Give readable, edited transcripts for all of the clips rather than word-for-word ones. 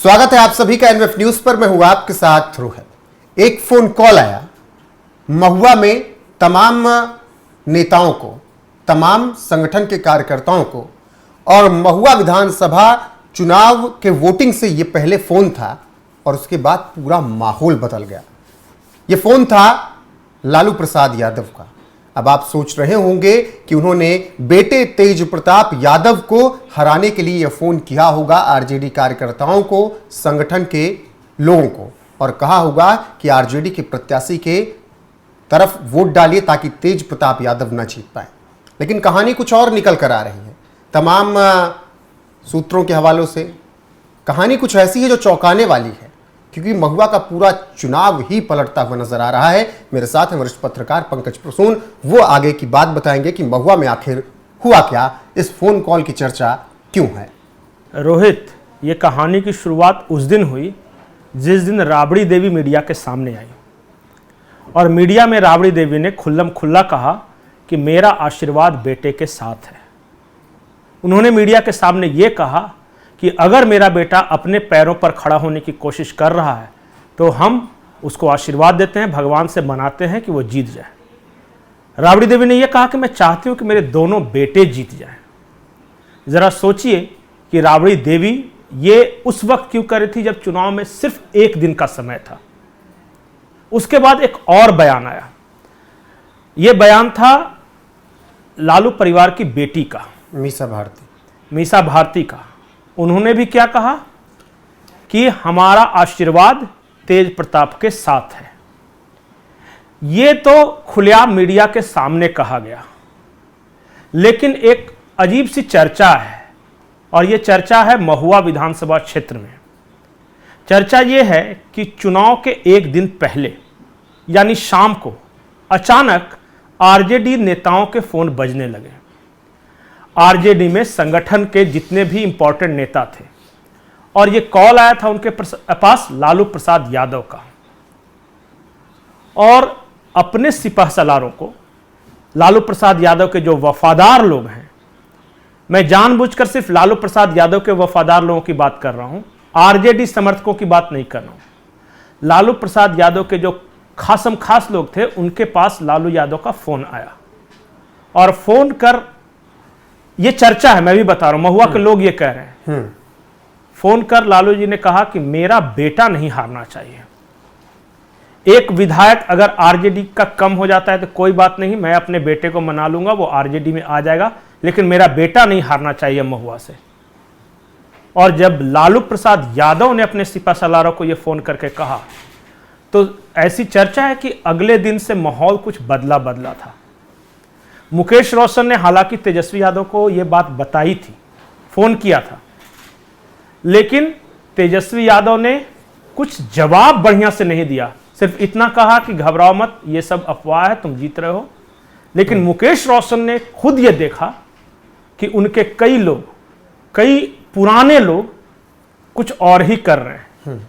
स्वागत है आप सभी का एनएफ न्यूज पर। मैं हूं आपके साथ रोहित। एक फोन कॉल आया महुआ में तमाम नेताओं को, तमाम संगठन के कार्यकर्ताओं को, और महुआ विधानसभा चुनाव के वोटिंग से यह पहले फोन था और उसके बाद पूरा माहौल बदल गया। यह फोन था लालू प्रसाद यादव का। अब आप सोच रहे होंगे कि उन्होंने बेटे तेज प्रताप यादव को हराने के लिए यह फोन किया होगा आरजेडी कार्यकर्ताओं को, संगठन के लोगों को, और कहा होगा कि आरजेडी के प्रत्याशी के तरफ वोट डालिए ताकि तेज प्रताप यादव न जीत पाए। लेकिन कहानी कुछ और निकल कर आ रही है। तमाम सूत्रों के हवालों से कहानी कुछ ऐसी है जो चौंकाने वाली है, क्योंकि महुआ का पूरा चुनाव ही पलटता हुआ नजर आ रहा है। मेरे साथ हैं वरिष्ठ पत्रकार पंकज प्रसून। वो आगे की बात बताएंगे कि महुआ में आखिर हुआ क्या, इस फोन कॉल की चर्चा क्यों है। रोहित, ये कहानी की शुरुआत उस दिन हुई जिस दिन राबड़ी देवी मीडिया के सामने आई और मीडिया में राबड़ी देवी ने खुल्लम खुल्ला कहा कि मेरा आशीर्वाद बेटे के साथ है। उन्होंने मीडिया के सामने ये कहा कि अगर मेरा बेटा अपने पैरों पर खड़ा होने की कोशिश कर रहा है तो हम उसको आशीर्वाद देते हैं, भगवान से मनाते हैं कि वो जीत जाए। राबड़ी देवी ने यह कहा कि मैं चाहती हूं कि मेरे दोनों बेटे जीत जाएं। जरा सोचिए कि राबड़ी देवी ये उस वक्त क्यों कर रही थी जब चुनाव में सिर्फ एक दिन का समय था। उसके बाद एक और बयान आया। यह बयान था लालू परिवार की बेटी का, मीसा भारती का। उन्होंने भी क्या कहा कि हमारा आशीर्वाद तेज प्रताप के साथ है। यह तो खुलेआम मीडिया के सामने कहा गया, लेकिन एक अजीब सी चर्चा है, और यह चर्चा है महुआ विधानसभा क्षेत्र में। चर्चा यह है कि चुनाव के एक दिन पहले यानी शाम को अचानक आरजेडी नेताओं के फोन बजने लगे। आरजेडी में संगठन के जितने भी इंपॉर्टेंट नेता थे, और ये कॉल आया था उनके पास लालू प्रसाद यादव का। और अपने सिपह सलारों को, लालू प्रसाद यादव के जो वफादार लोग हैं, मैं जानबूझकर सिर्फ लालू प्रसाद यादव के वफादार लोगों की बात कर रहा हूं, आरजेडी समर्थकों की बात नहीं कर रहा हूं। लालू प्रसाद यादव के जो खासम खास लोग थे, उनके पास लालू यादव का फोन आया, और फोन कर, ये चर्चा है, मैं भी बता रहा हूं, महुआ के लोग ये कह रहे हैं, फोन कर लालू जी ने कहा कि मेरा बेटा नहीं हारना चाहिए। एक विधायक अगर आरजेडी का कम हो जाता है तो कोई बात नहीं, मैं अपने बेटे को मना लूंगा, वो आरजेडी में आ जाएगा, लेकिन मेरा बेटा नहीं हारना चाहिए महुआ से। और जब लालू प्रसाद यादव ने अपने सिपहसालारों को यह फोन करके कहा, तो ऐसी चर्चा है कि अगले दिन से माहौल कुछ बदला था। मुकेश रोशन ने हालांकि तेजस्वी यादव को यह बात बताई थी, फोन किया था, लेकिन तेजस्वी यादव ने कुछ जवाब बढ़िया से नहीं दिया। सिर्फ इतना कहा कि घबराओ मत, ये सब अफवाह है, तुम जीत रहे हो। लेकिन मुकेश रोशन ने खुद ये देखा कि उनके कई लोग, कई पुराने लोग कुछ और ही कर रहे हैं।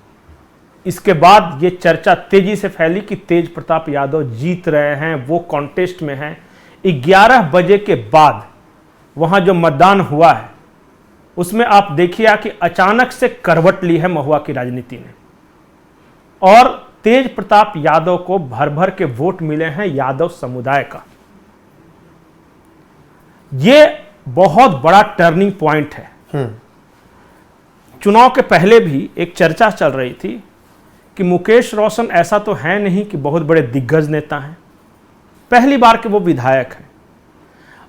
इसके बाद ये चर्चा तेजी से फैली कि तेज प्रताप यादव जीत रहे हैं, वो कॉन्टेस्ट में हैं। 11 बजे के बाद वहां जो मतदान हुआ है उसमें आप देखिए कि अचानक से करवट ली है महुआ की राजनीति ने, और तेज प्रताप यादव को भर भर के वोट मिले हैं यादव समुदाय का। यह बहुत बड़ा टर्निंग पॉइंट है। चुनाव के पहले भी एक चर्चा चल रही थी कि मुकेश रोशन ऐसा तो है नहीं कि बहुत बड़े दिग्गज नेता हैं, पहली बार के वो विधायक हैं।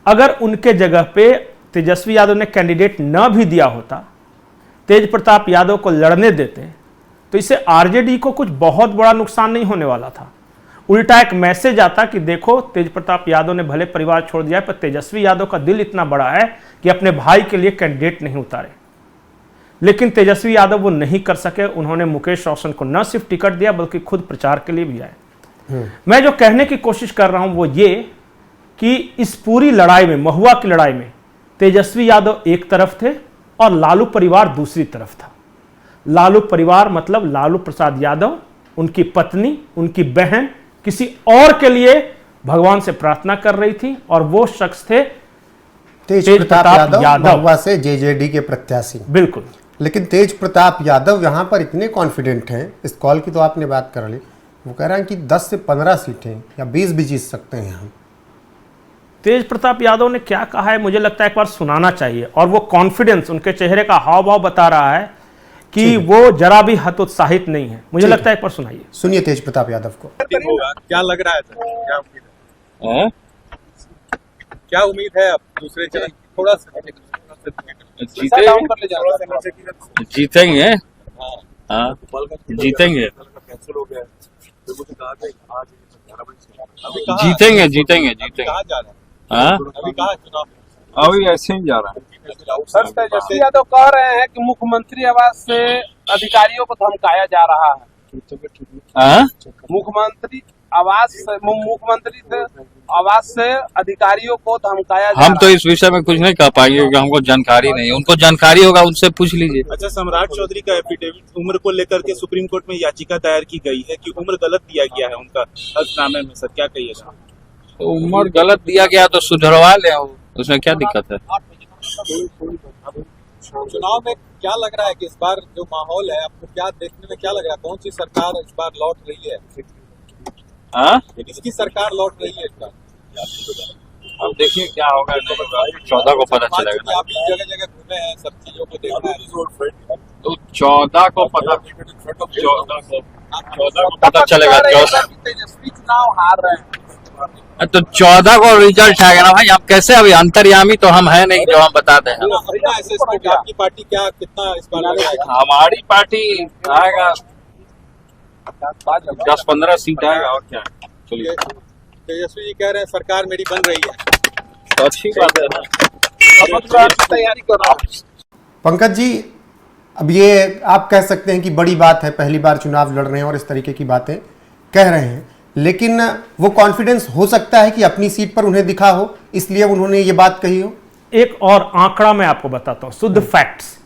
अगर उनके जगह पे तेजस्वी यादव ने कैंडिडेट न भी दिया होता, तेज प्रताप यादव को लड़ने देते, तो इससे आरजेडी को कुछ बहुत बड़ा नुकसान नहीं होने वाला था। उल्टा एक मैसेज आता कि देखो, तेज प्रताप यादव ने भले परिवार छोड़ दिया, पर तेजस्वी यादव का दिल इतना बड़ा है कि अपने भाई के लिए कैंडिडेट नहीं उतारे। लेकिन तेजस्वी यादव वो नहीं कर सके। उन्होंने मुकेश रोशन को न सिर्फ टिकट दिया बल्कि खुद प्रचार के लिए भी आए। मैं जो कहने की कोशिश कर रहा हूं वो ये कि इस पूरी लड़ाई में, महुआ की लड़ाई में, तेजस्वी यादव एक तरफ थे और लालू परिवार दूसरी तरफ था। लालू परिवार मतलब लालू प्रसाद यादव, उनकी पत्नी, उनकी बहन किसी और के लिए भगवान से प्रार्थना कर रही थी, और वो शख्स थे तेज प्रताप यादव, महुआ से जेजेडी के प्रत्याशी। बिल्कुल। लेकिन तेज प्रताप यादव यहाँ पर इतने कॉन्फिडेंट हैं, इस कॉल की तो आपने बात कर ली, वो कह रहे हैं कि 10 से 15 सीटें या 20 भी जीत सकते हैं हम। तेज प्रताप यादव ने क्या कहा है मुझे लगता है एक बार सुनाना चाहिए, और वो कॉन्फिडेंस उनके चेहरे का हाव भाव बता रहा है कि वो जरा भी हतोत्साहित नहीं है। मुझे लगता है एक बार सुनाइए, सुनिए तेज प्रताप यादव को। क्या लग रहा है सर? क्या उम्मीद है? क्या उम्मीद है अब दूसरे चरण की? थोड़ा सा जीतेंगे। हाँ जीतेंगे, जीतेंगे जीतेंगे जीतेंगे। कहाँ जा रहा है? हाँ अभी कहाँ चुनाव? अभी ऐसे ही जा रहा है। सर तेजस्वी यादव कह रहे हैं कि मुख्यमंत्री आवास से अधिकारियों को धमकाया जा रहा है। हाँ मुख्यमंत्री आवास से अधिकारियों को धमकाया जा हम रहा तो इस विषय में कुछ नहीं कह पाएंगे क्योंकि हमको जानकारी नहीं है। उनको जानकारी होगा उनसे पूछ लीजिए। अच्छा, सम्राट चौधरी का एफिडेविट उम्र को लेकर के सुप्रीम कोर्ट में याचिका दायर की गई है कि उम्र गलत दिया गया है उनका हल्फनामे में। सर क्या कहिएगा? तो उम्र गलत दिया गया तो सुधरवा ले, उसमें क्या दिक्कत है? चुनाव में क्या लग रहा है कि इस बार जो माहौल है आपको क्या देखने में क्या लग रहा है? कौन सी सरकार इस बार लौट रही है? हाँ किसकी सरकार लौट रही है इस बार? अब देखिए क्या होगा, 14 को पता चलेगा। आप इस जगह जगह घूमे हैं, सब चीजों को देखना है, तो 14 को पता चलेगा। तेजस्वी चुनाव हार रहे हैं। तो 14 को रिजल्ट आएगा ना भाई। हम कैसे, अभी अंतर्यामी तो हम है नहीं जो हम बता दें। आपकी पार्टी क्या कितना इस बार लग रहा है? हमारी पार्टी आएगा 10-15 सीट आएगा और क्या। चलिए, तेजस्वी जी कह रहे हैं सरकार मेरी बन रही है, तो अच्छी बात है ना। तैयारी कर रहा हूँ। पंकज जी, अब ये आप कह सकते हैं कि बड़ी बात है, पहली बार चुनाव लड़ रहे हैं और इस तरीके की बातें कह रहे हैं, लेकिन वो कॉन्फिडेंस हो सकता है कि अपनी सीट पर उन्हें दिखा हो, इसलिए उन्होंने ये बात कही हो। एक और आंकड़ा मैं आपको बताता हूं, शुद्ध फैक्ट्स।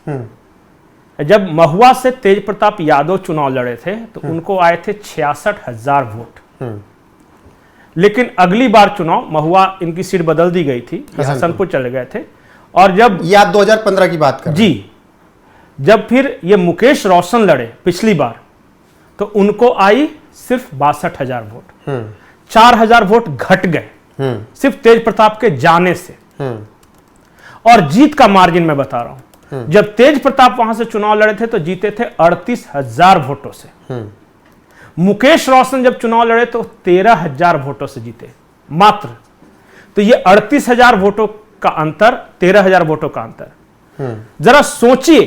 जब महुआ से तेज प्रताप यादव चुनाव लड़े थे तो उनको आए थे 66,000 वोट। लेकिन अगली बार चुनाव, महुआ इनकी सीट बदल दी गई थी, हसनपुर चले गए थे, और जब ये आप 2015 की बात कर जी, जब फिर ये मुकेश रोशन लड़े पिछली बार तो उनको आई सिर्फ 62,000 वोट। 4,000 वोट घट गए सिर्फ तेज प्रताप के जाने से। और जीत का मार्जिन मैं बता रहा हूं, जब तेज प्रताप वहां से चुनाव लड़े थे तो जीते थे 38,000 वोटों से। मुकेश रोशन जब चुनाव लड़े तो 13,000 वोटों से जीते मात्र। तो ये 38,000 वोटों का अंतर, 13,000 वोटों का अंतर। जरा सोचिए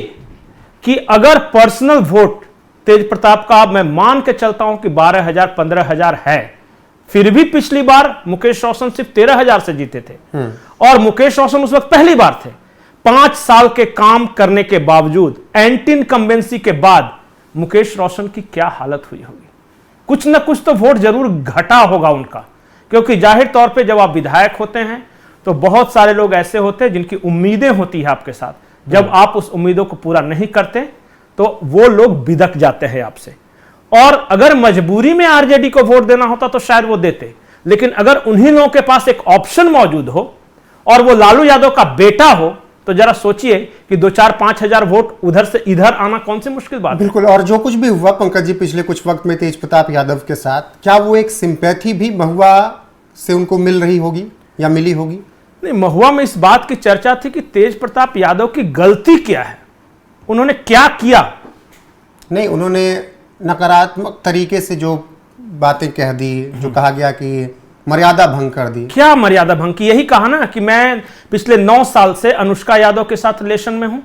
कि अगर पर्सनल वोट तेज प्रताप का, मैं मान के चलता हूं कि 12,000 15,000 है, फिर भी पिछली बार मुकेश रोशन सिर्फ 13,000 से जीते थे। और मुकेश रोशन उस वक्त पहली बार थे। 5 साल के काम करने के बावजूद, एंटी इनकम्बेंसी के बाद मुकेश रोशन की क्या हालत हुई होगी। कुछ ना कुछ तो वोट जरूर घटा होगा उनका, क्योंकि जाहिर तौर पे जब आप विधायक होते हैं तो बहुत सारे लोग ऐसे होते हैं जिनकी उम्मीदें होती है आपके साथ। जब आप उस उम्मीदों को पूरा नहीं करते तो वो लोग बिदक जाते हैं आपसे। और अगर मजबूरी में आरजेडी को वोट देना होता तो शायद वो देते, लेकिन अगर उन्हीं लोगों के पास एक ऑप्शन मौजूद हो और वो लालू यादव का बेटा हो, तो जरा सोचिए कि 2-4-5 हजार वोट उधर से इधर आना कौन सी मुश्किल बात है। बिल्कुल। और जो कुछ भी हुआ पंकज जी पिछले कुछ वक्त में तेज प्रताप यादव के साथ, क्या वो एक सिंपैथी भी महुआ से उनको मिल रही होगी या मिली होगी? नहीं, महुआ में इस बात की चर्चा थी कि तेज प्रताप यादव की गलती क्या है, उन्होंने क्या किया। नहीं, उन्होंने नकारात्मक तरीके से जो बातें कह दी, जो कहा गया कि मर्यादा भंग कर दी। क्या मर्यादा भंग की? यही कहा ना कि मैं पिछले 9 साल से अनुष्का यादव के साथ रिलेशन में हूं।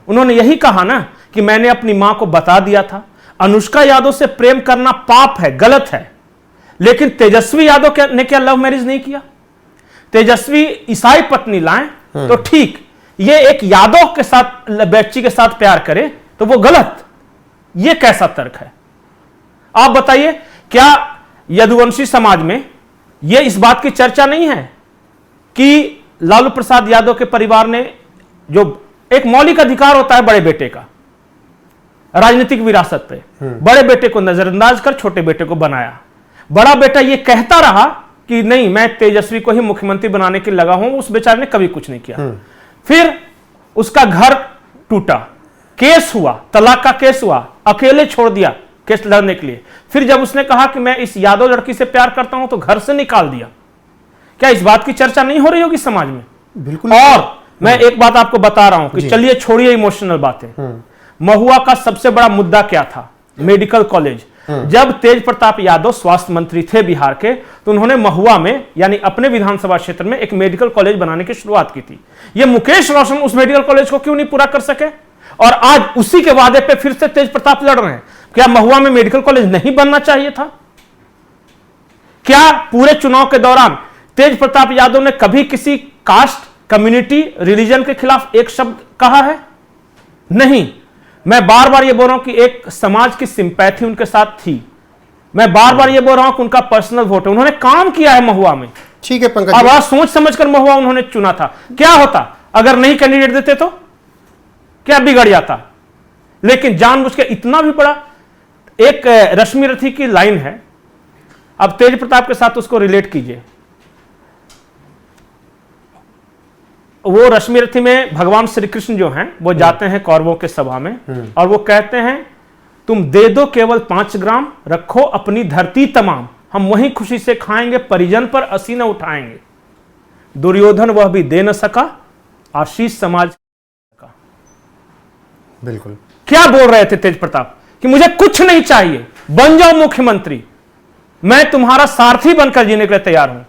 उन्होंने यही कहा ना कि मैंने अपनी मां को बता दिया था। अनुष्का यादव से प्रेम करना पाप है, गलत है। लेकिन तेजस्वी यादव ने क्या लव मैरिज नहीं किया? तेजस्वी ईसाई पत्नी लाएं तो ठीक, ये एक यादव के साथ, बच्ची के साथ प्यार करे तो वो गलत। ये कैसा तर्क है? आप बताइए, क्या यदुवंशी समाज में यह इस बात की चर्चा नहीं है कि लालू प्रसाद यादव के परिवार ने, जो एक मौलिक अधिकार होता है बड़े बेटे का राजनीतिक विरासत पे, बड़े बेटे को नजरअंदाज कर छोटे बेटे को बनाया। बड़ा बेटा यह कहता रहा कि नहीं, मैं तेजस्वी को ही मुख्यमंत्री बनाने के लगा हूं, उस बेचारे ने कभी कुछ नहीं किया। फिर उसका घर टूटा, केस हुआ, तलाक का केस हुआ, अकेले छोड़ दिया केस लड़ने के लिए। फिर जब उसने कहा कि मैं इस यादव लड़की से प्यार करता हूं तो घर से निकाल दिया। क्या इस बात की चर्चा नहीं हो रही होगी समाज में? बिल्कुल। और मैं एक बात आपको बता रहा हूं कि चलिए छोड़िए इमोशनल बातें, महुआ का सबसे बड़ा मुद्दा क्या था? Medical college. जब तेज प्रताप यादव स्वास्थ्य मंत्री थे बिहार के, तो उन्होंने महुआ में यानी अपने विधानसभा क्षेत्र में एक मेडिकल कॉलेज बनाने की शुरुआत की थी। ये मुकेश रोशन उस मेडिकल कॉलेज को क्यों नहीं पूरा कर सके? और आज उसी के वादे पे फिर से तेज प्रताप लड़ रहे हैं। क्या महुआ में मेडिकल कॉलेज नहीं बनना चाहिए था? क्या पूरे चुनाव के दौरान तेज प्रताप यादव ने कभी किसी कास्ट, कम्युनिटी, रिलीजन के खिलाफ एक शब्द कहा है? नहीं। मैं बार बार ये बोल रहा हूं कि एक समाज की सिंपैथी उनके साथ थी। मैं बार बार ये बोल रहा हूं कि उनका पर्सनल वोट है, उन्होंने काम किया है महुआ में। ठीक है पंकज, अब आज सोच समझकर महुआ उन्होंने चुना था। क्या होता अगर नहीं कैंडिडेट देते तो क्या बिगड़ जाता? लेकिन जानबूझ के इतना भी बड़ा एक रश्मि रथी की लाइन है, अब तेज प्रताप के साथ उसको रिलेट कीजिए। वो रश्मि रथी में भगवान श्री कृष्ण जो हैं वो जाते हैं कौरवों के सभा में और वो कहते हैं तुम दे दो केवल 5 ग्राम, रखो अपनी धरती तमाम, हम वहीं खुशी से खाएंगे, परिजन पर असी न उठाएंगे। दुर्योधन वह भी दे न सका, आशीष समाज का। बिल्कुल। क्या बोल रहे थे तेज प्रताप कि मुझे कुछ नहीं चाहिए, बन जाओ मुख्यमंत्री, मैं तुम्हारा सारथी बनकर जीने के लिए तैयार हूं।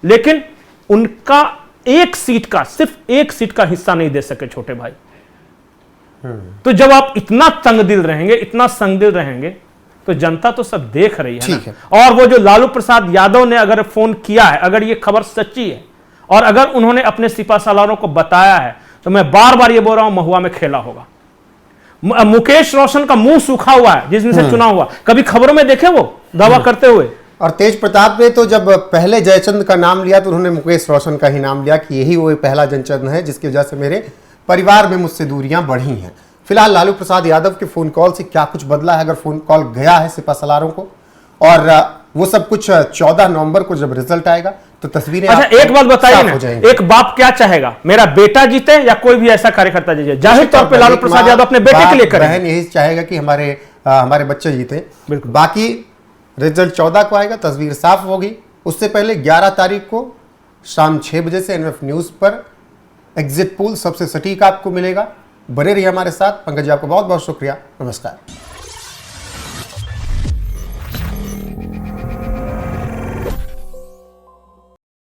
लेकिन उनका एक सीट का, सिर्फ एक सीट का हिस्सा नहीं दे सके छोटे भाई। तो जब आप इतना तंगदिल रहेंगे, इतना संगदिल रहेंगे, तो जनता तो सब देख रही है ना। और वो जो लालू प्रसाद यादव ने अगर फोन किया है, अगर ये खबर सच्ची है और अगर उन्होंने अपने सिपासालारों को बताया है, तो मैं बार बार ये बोल रहा हूं महुआ में खेला होगा। मुकेश रोशन का मुंह सूखा हुआ है जिस दिन से चुनाव हुआ, कभी खबरों में देखे वो दावा करते हुए? और तेज प्रताप ने तो जब पहले जयचंद का नाम लिया तो उन्होंने मुकेश रोशन का ही नाम लिया कि यही वो पहला जयचंद है जिसकी वजह से मेरे परिवार में मुझसे दूरियां बढ़ी हैं। फिलहाल लालू प्रसाद यादव के फोन कॉल से क्या कुछ बदला है, अगर फोन कॉल गया है सिपासलारों को, और वो सब कुछ 14 नवंबर को जब रिजल्ट आएगा तो तस्वीरें। अच्छा एक बात बताइए ना, एक बाप क्या चाहेगा, मेरा बेटा जीते या कोई भी ऐसा कार्यकर्ता जीते? जाहिर तौर पे लालू प्रसाद यादव अपने बेटे के लिए करें। बहन यही चाहेगा कि हमारे बच्चे जीते। बाकी रिजल्ट 14 को आएगा, तस्वीर साफ होगी। उससे पहले 11 तारीख को शाम 6 बजे से NF न्यूज़ पर एग्जिट पोल सबसे सटीक आपको मिलेगा। बने रहिए हमारे साथ। पंकज जी आपको बहुत बहुत शुक्रिया। नमस्कार।